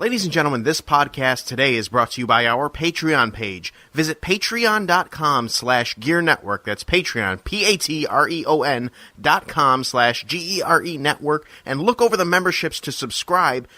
Ladies and gentlemen, this podcast today is brought to you by our Patreon page. Visit patreon.com/Gear Network. That's Patreon, patreon.com/GERE Network. And look over the memberships to subscribe.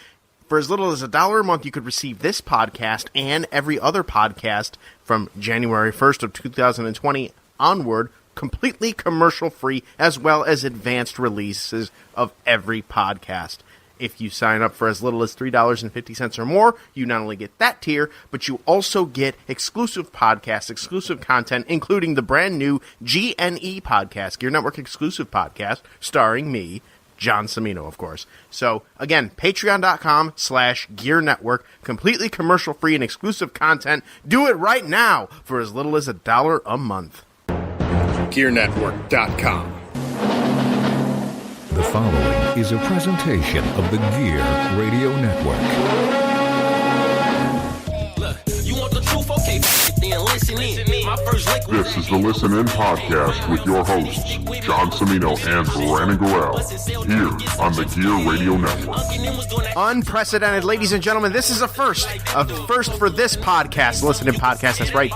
For as little as $1 a month, you could receive this podcast and every other podcast from January 1st of 2020 onward, completely commercial-free, as well as advanced releases of every podcast. If you sign up for as little as $3.50 or more, you not only get that tier, but you also get exclusive podcasts, exclusive content, including the brand new GNE podcast, Gear Network exclusive podcast, starring me, John Cimino, of course. So, again, patreon.com/Gear Network, completely commercial-free and exclusive content. Do it right now for as little as $1 a month. GearNetwork.com. The following is a presentation of the Gear Radio Network. Look, you want the truth? Okay, then listen in. My first lick. This is the Listen In Podcast with your hosts, John Cimino and Brandon Gorell, here on the Gear Radio Network. Unprecedented, ladies and gentlemen. This is a first for this podcast, Listen In Podcast. That's right.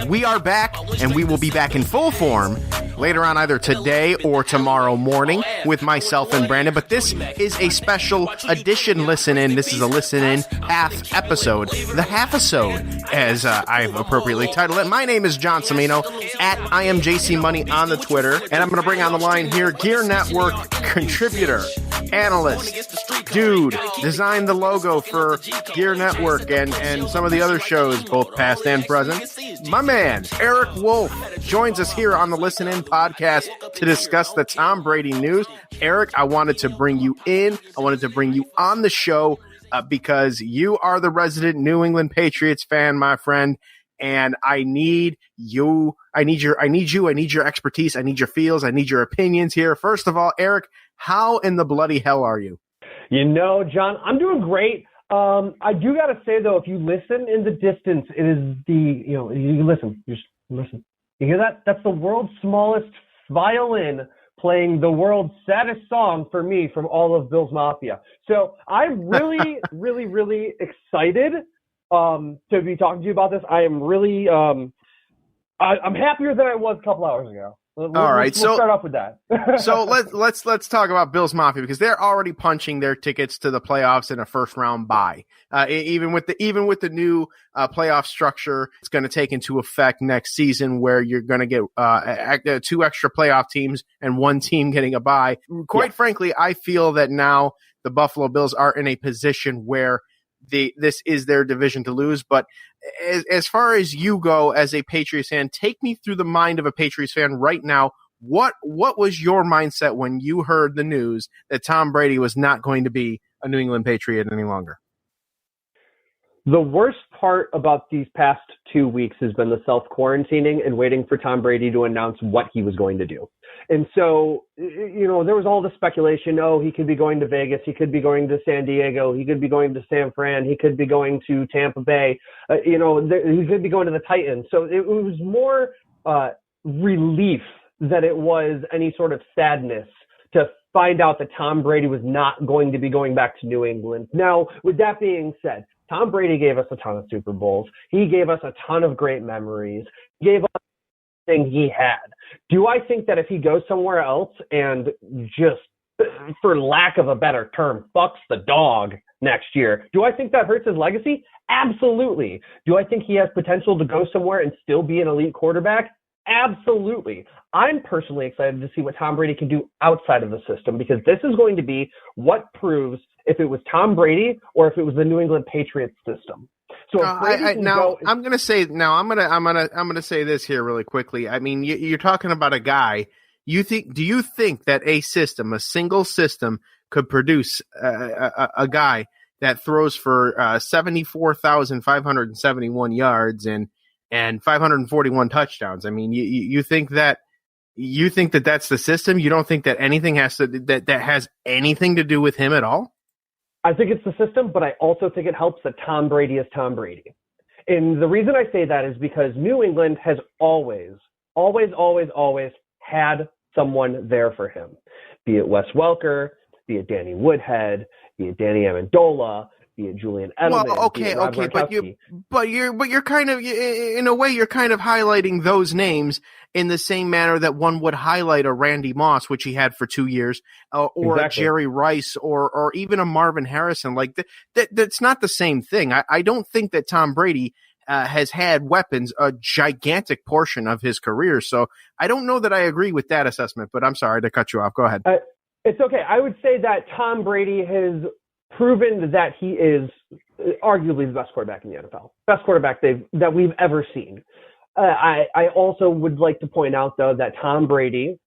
We are back, and we will be back in full form later on, either today or tomorrow morning, with myself and Brandon. But this is a special edition Listen In. This is a Listen In half episode. The Halfisode, as I've appropriately titled it. My name is John Cimino, at IamJCMoney on the Twitter. And I'm going to bring on the line here Gear Network contributor, analyst, dude, designed the logo for Gear Network and some of the other shows, both past and present. My man, Eric Wolfe, joins us here on the Listen In podcast to discuss the Tom Brady news. Eric, I wanted to bring you in. I wanted to bring you on the show because you are the resident New England Patriots fan, my friend, and I need you. I need your expertise. I need your feels. I need your opinions here. First of all, Eric, how in the bloody hell are you? You know, John, I'm doing great. I do got to say, though, if you listen in the distance, it is you listen. You just listen. You hear that? That's the world's smallest violin playing the world's saddest song for me from all of Bill's Mafia. So I'm really, really, really excited to be talking to you about this. I am really, I'm happier than I was a couple hours ago. All right, we'll start off with that. So let's talk about Bills Mafia, because they're already punching their tickets to the playoffs in a first round bye. Even with the new playoff structure, it's going to take into effect next season, where you're going to get 2 extra playoff teams and 1 team getting a bye. Quite frankly, I feel that now the Buffalo Bills are in a position where this is their division to lose. But as far as you go as a Patriots fan, take me through the mind of a Patriots fan right now. What was your mindset when you heard the news that Tom Brady was not going to be a New England Patriot any longer? The worst part about these past 2 weeks has been the self-quarantining and waiting for Tom Brady to announce what he was going to do. And so, there was all the speculation, he could be going to Vegas, he could be going to San Diego, he could be going to San Fran, he could be going to Tampa Bay, he could be going to the Titans. So it was more relief than it was any sort of sadness to find out that Tom Brady was not going to be going back to New England. Now, with that being said, Tom Brady gave us a ton of Super Bowls. He gave us a ton of great memories. He gave us everything he had. Do I think that if he goes somewhere else and just, for lack of a better term, fucks the dog next year, do I think that hurts his legacy? Absolutely. Do I think he has potential to go somewhere and still be an elite quarterback? Absolutely. I'm personally excited to see what Tom Brady can do outside of the system, because this is going to be what proves if it was Tom Brady or if it was the New England Patriots system. So I'm going to say this here really quickly. I mean, you're talking about a guy. Do you think that a single system could produce a guy that throws for 74,571 yards and 541 touchdowns? I mean, you think that that's the system? You don't think that anything that has anything to do with him at all? I think it's the system, but I also think it helps that Tom Brady is Tom Brady. And the reason I say that is because New England has always had someone there for him, be it Wes Welker, be it Danny Woodhead, be it Danny Amendola, be it Julian Edelman, well, okay, be it Rob Gronkowski. but you're kind of, in a way, you're kind of highlighting those names in the same manner that one would highlight a Randy Moss, which he had for 2 years, or Exactly. a Jerry Rice, or even a Marvin Harrison. Like that's not the same thing. I don't think that Tom Brady has had weapons a gigantic portion of his career, so I don't know that I agree with that assessment. But I'm sorry to cut you off. Go ahead. It's okay. I would say that Tom Brady has proven that he is arguably the best quarterback in the NFL, best quarterback that we've ever seen. I also would like to point out, though, that Tom Brady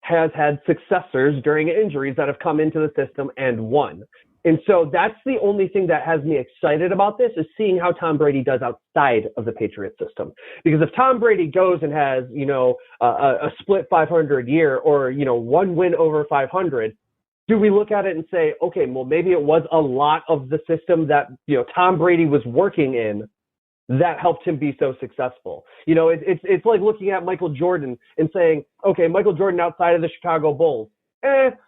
has had successors during injuries that have come into the system and won. And so that's the only thing that has me excited about this, is seeing how Tom Brady does outside of the Patriot system. Because if Tom Brady goes and has, a split 500 year, or, one win over 500, do we look at it and say, okay, well, maybe it was a lot of the system that, Tom Brady was working in that helped him be so successful? It's like looking at Michael Jordan and saying, okay, Michael Jordan outside of the Chicago Bulls,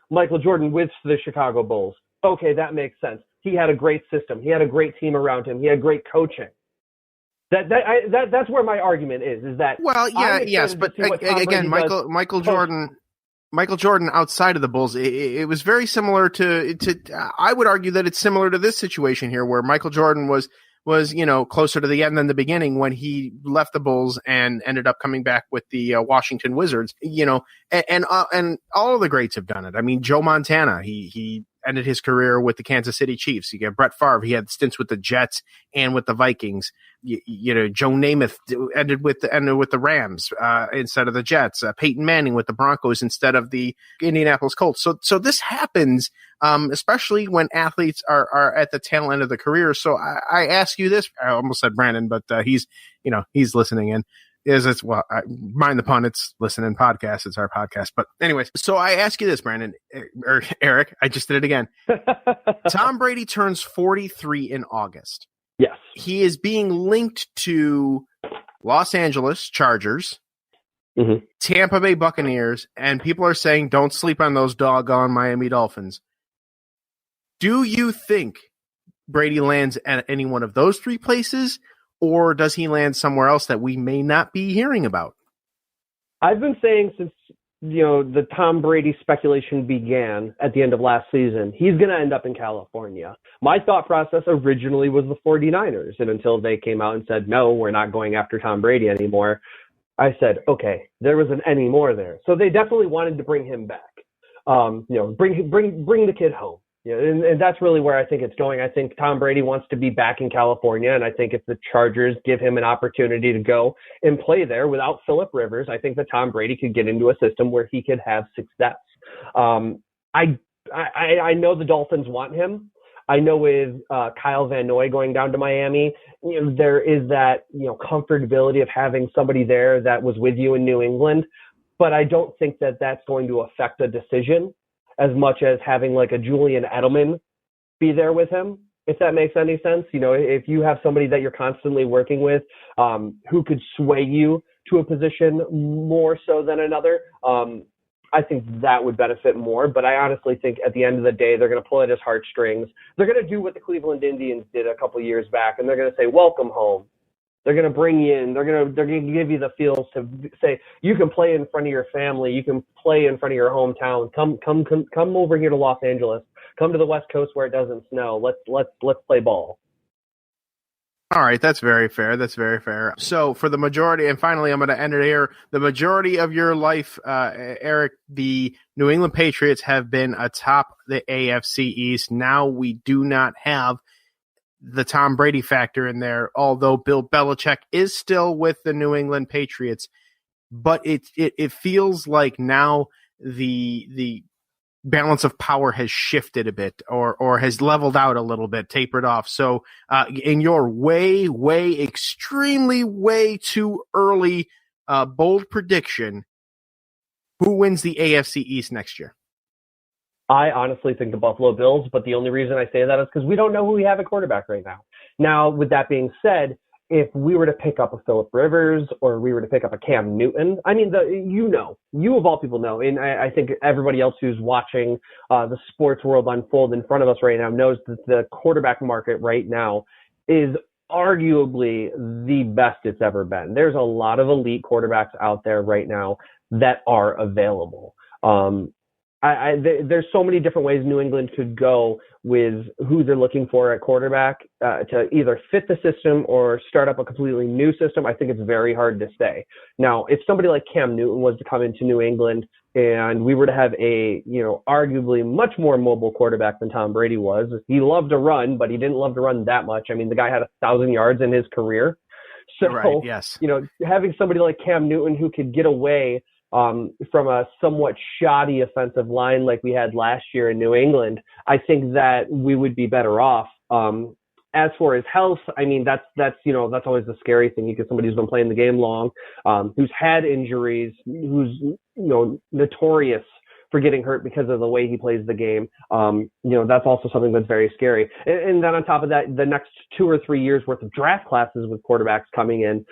Michael Jordan with the Chicago Bulls. Okay, that makes sense. He had a great system. He had a great team around him. He had great coaching. That's where my argument is that. Well, yeah, yes, but again, Michael Jordan outside of the Bulls, it was very similar to. I would argue that it's similar to this situation here, where Michael Jordan was closer to the end than the beginning when he left the Bulls and ended up coming back with the Washington Wizards. And all of the greats have done it. I mean, Joe Montana, he ended his career with the Kansas City Chiefs. You get Brett Favre, he had stints with the Jets and with the Vikings. Joe Namath ended with the Rams instead of the Jets. Peyton Manning with the Broncos instead of the Indianapolis Colts. So this happens, especially when athletes are at the tail end of the career. So I ask you this. I almost said Brandon, but he's listening in. Mind the pun, it's listening podcast. It's our podcast. But anyways, so I ask you this, Brandon, or Eric, I just did it again. Tom Brady turns 43 in August. Yes. He is being linked to Los Angeles Chargers, Tampa Bay Buccaneers, and people are saying don't sleep on those doggone Miami Dolphins. Do you think Brady lands at any one of those three places, or does he land somewhere else that we may not be hearing about? I've been saying since, the Tom Brady speculation began at the end of last season, he's going to end up in California. My thought process originally was the 49ers. And until they came out and said, no, we're not going after Tom Brady anymore, I said, okay, there wasn't any more there. So they definitely wanted to bring him back. Bring the kid home. And that's really where I think it's going. I think Tom Brady wants to be back in California, and I think if the Chargers give him an opportunity to go and play there without Phillip Rivers, I think that Tom Brady could get into a system where he could have success. I know the Dolphins want him. I know with Kyle Van Noy going down to Miami, there is that comfortability of having somebody there that was with you in New England, but I don't think that that's going to affect a decision as much as having like a Julian Edelman be there with him, if that makes any sense. If you have somebody that you're constantly working with who could sway you to a position more so than another, I think that would benefit more. But I honestly think at the end of the day, they're going to pull at his heartstrings. They're going to do what the Cleveland Indians did a couple years back, and they're going to say, welcome home. They're going to bring you in. They're going to give you the feels to say you can play in front of your family. You can play in front of your hometown. Come over here to Los Angeles. Come to the West Coast where it doesn't snow. Let's play ball. All right, that's very fair. That's very fair. So for the majority, and finally, I'm going to end it here. The majority of your life, Eric, the New England Patriots have been atop the AFC East. Now we do not have the Tom Brady factor in there, although Bill Belichick is still with the New England Patriots. But it feels like now the balance of power has shifted a bit or has leveled out a little bit, tapered off. So in your extremely way too early bold prediction, who wins the AFC East next year? I honestly think the Buffalo Bills, but the only reason I say that is because we don't know who we have at quarterback right now. Now, with that being said, if we were to pick up a Phillip Rivers or we were to pick up a Cam Newton, I mean, you of all people know, and I think everybody else who's watching the sports world unfold in front of us right now knows that the quarterback market right now is arguably the best it's ever been. There's a lot of elite quarterbacks out there right now that are available. There's so many different ways New England could go with who they're looking for at quarterback to either fit the system or start up a completely new system. I think it's very hard to say. Now, if somebody like Cam Newton was to come into New England and we were to have a, arguably much more mobile quarterback than Tom Brady was, he loved to run, but he didn't love to run that much. I mean, the guy had 1,000 yards in his career. So, right, yes. Having somebody like Cam Newton who could get away from a somewhat shoddy offensive line like we had last year in New England, I think that we would be better off. As for his health, I mean, that's always the scary thing. You get somebody who's been playing the game long, who's had injuries, who's, notorious for getting hurt because of the way he plays the game. That's also something that's very scary. And then on top of that, the next 2 or 3 years worth of draft classes with quarterbacks coming in,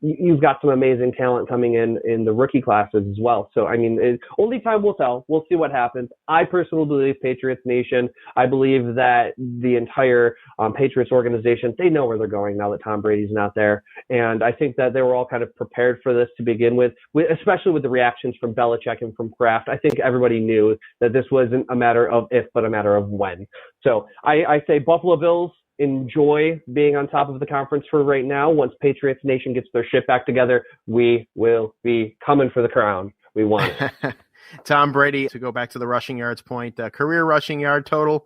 you've got some amazing talent coming in the rookie classes as well. So, I mean, only time will tell. We'll see what happens. I personally believe Patriots Nation. I believe that the entire Patriots organization, they know where they're going now that Tom Brady's not there. And I think that they were all kind of prepared for this to begin with, especially with the reactions from Belichick and from Kraft. I think everybody knew that this wasn't a matter of if, but a matter of when. So I say Buffalo Bills, enjoy being on top of the conference for right now. Once Patriots Nation gets their shit back together, we will be coming for the crown. We want it. Tom Brady, to go back to the rushing yards point, career rushing yard total,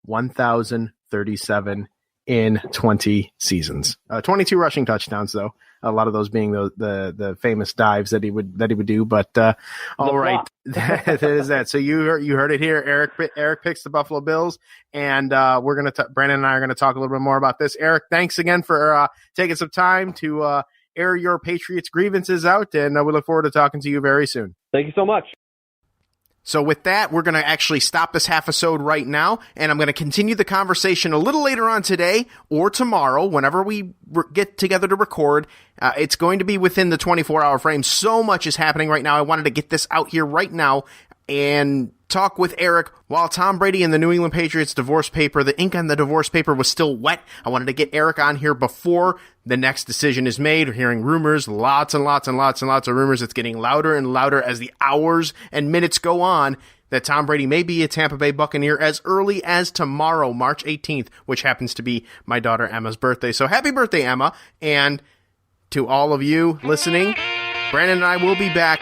1,037 in 20 seasons. 22 rushing touchdowns, though. A lot of those being the famous dives that he would do. But all right, that is that. So you heard it here. Eric picks the Buffalo Bills, and we're Brandon and I are gonna talk a little bit more about this. Eric, thanks again for taking some time to air your Patriots grievances out, and we look forward to talking to you very soon. Thank you so much. So with that, we're going to actually stop this half-isode right now, and I'm going to continue the conversation a little later on today or tomorrow, whenever we get together to record. It's going to be within the 24-hour frame. So much is happening right now. I wanted to get this out here right now and talk with Eric while Tom Brady and the New England Patriots divorce paper, the ink on the divorce paper was still wet. I wanted to get Eric on here before the next decision is made. We're hearing rumors, lots and lots and lots and lots of rumors. It's getting louder and louder as the hours and minutes go on that Tom Brady may be a Tampa Bay Buccaneer as early as tomorrow, March 18th, which happens to be my daughter Emma's birthday. So happy birthday, Emma. And to all of you listening, Brandon and I will be back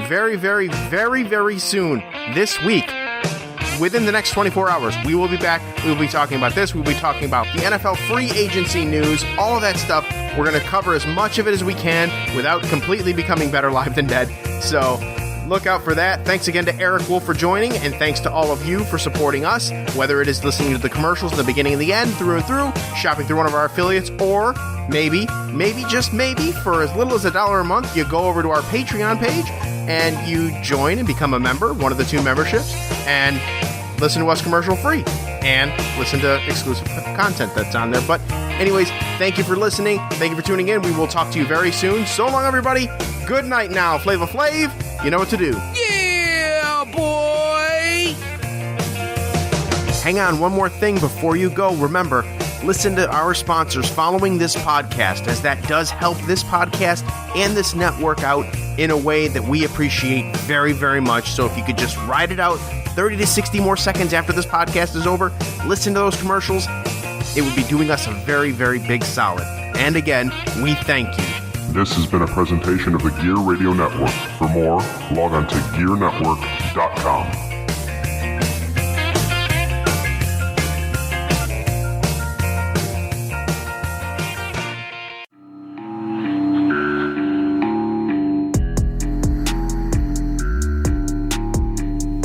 very, very, very, very soon this week. Within the next 24 hours, we will be back. We will be talking about this. We'll be talking about the NFL free agency news, all of that stuff. We're going to cover as much of it as we can without completely becoming better live than dead. So look out for that. Thanks again to Eric Wolfe for joining, and thanks to all of you for supporting us, whether it is listening to the commercials in the beginning and the end, through and through, shopping through one of our affiliates, or maybe, just maybe, for as little as $1 a month, you go over to our Patreon page and you join and become a member, one of the 2 memberships, and listen to us commercial free and listen to exclusive content that's on there. But anyways, thank you for listening. Thank you for tuning in. We will talk to you very soon. So long, everybody. Good night now. Flava Flav, you know what to do. Yeah, boy! Hang on, one more thing before you go. Remember, listen to our sponsors following this podcast, as that does help this podcast and this network out in a way that we appreciate very, very much. So if you could just ride it out 30 to 60 more seconds after this podcast is over, listen to those commercials. It would be doing us a very, very big solid. And again, we thank you. This has been a presentation of the Gear Radio Network. For more, log on to gearnetwork.com.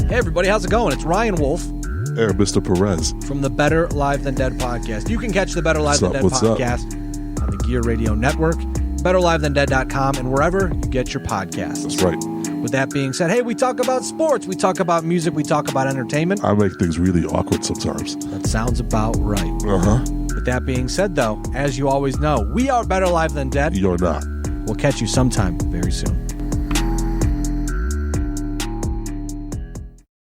Hey everybody, how's it going? It's Ryan Wolfe. Hey, Mr. Perez. From the Better Live Than Dead podcast. You can catch the Better Live Than Dead podcast on the Gear Radio Network, BetterLiveThanDead.com, and wherever you get your podcasts. That's right. With that being said, hey, we talk about sports, we talk about music, we talk about entertainment. I make things really awkward sometimes. That sounds about right. Uh-huh. With that being said, though, as you always know, we are better live than dead. You're not. We'll catch you sometime very soon.